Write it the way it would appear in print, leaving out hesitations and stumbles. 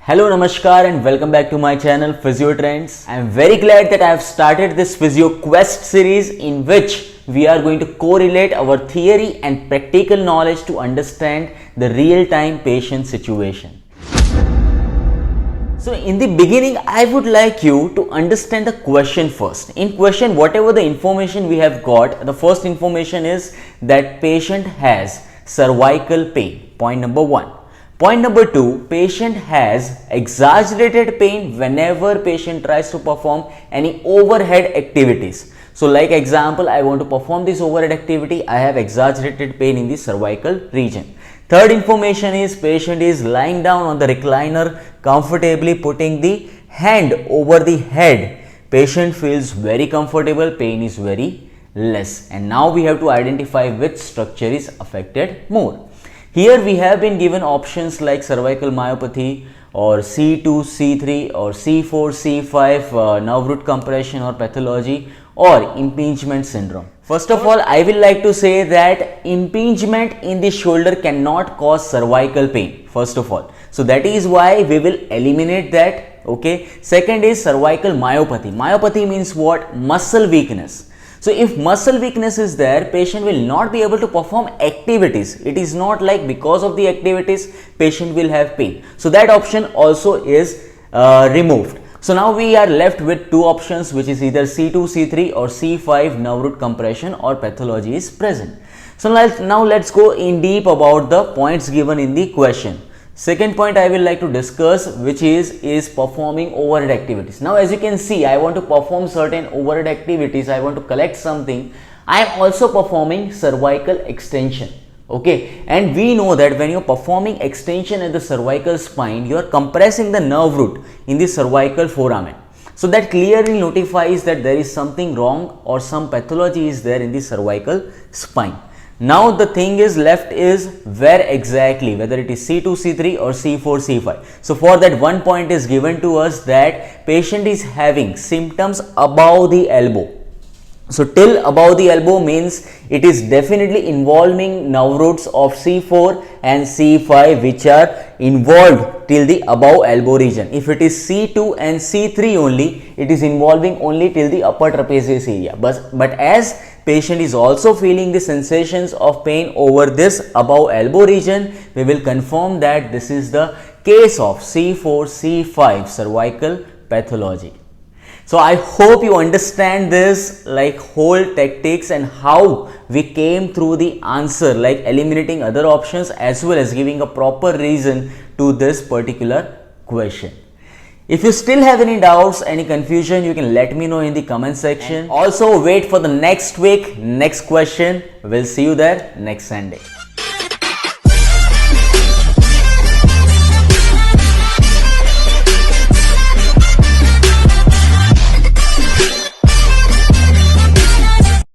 Hello, Namaskar and welcome back to my channel Physio Trends. I am very glad that I have started this Physio Quest series in which we are going to correlate our theory and practical knowledge to understand the real-time patient situation. So in the beginning, I would like you to understand the question first. In question, whatever the information we have got, the first information is that patient has cervical pain, point number 1. Point number 2, patient has exaggerated pain whenever patient tries to perform any overhead activities. So like example, I want to perform this overhead activity, I have exaggerated pain in the cervical region. Third information is patient is lying down on the recliner, comfortably putting the hand over the head. Patient feels very comfortable, pain is very less. And now we have to identify which structure is affected more. Here we have been given options like cervical myopathy or C2, C3 or C4, C5, nerve root compression or pathology or impingement syndrome. First of all, I will like to say that impingement in the shoulder cannot cause cervical pain, first of all. So that is why we will eliminate that, okay. Second is cervical myopathy. Myopathy means what? Muscle weakness. So if muscle weakness is there, patient will not be able to perform activities. It is not like because of the activities, patient will have pain. So that option also is removed. So now we are left with two options, which is either C2, C3 or C5 nerve root compression or pathology is present. So now let's go in deep about the points given in the question. Second point I will like to discuss, which is performing overhead activities. Now as you can see, I want to perform certain overhead activities, I want to collect something. I am also performing cervical extension, okay. And we know that when you are performing extension at the cervical spine, you are compressing the nerve root in the cervical foramen. So that clearly notifies that there is something wrong or some pathology is there in the cervical spine. Now the thing is left is where exactly, whether it is C2, C3 or C4, C5. So for that, one point is given to us that patient is having symptoms above the elbow. So till above the elbow means it is definitely involving nerve roots of C4 and C5 which are involved till the above elbow region. If it is C2 and C3 only, it is involving only till the upper trapezius area. But as patient is also feeling the sensations of pain over this above elbow region, we will confirm that this is the case of C4, C5 cervical pathology. So I hope you understand this like whole tactics and how we came through the answer, like eliminating other options as well as giving a proper reason to this particular question. If you still have any doubts, any confusion, you can let me know in the comment section. And also wait for the next week, next question. We'll see you there next Sunday.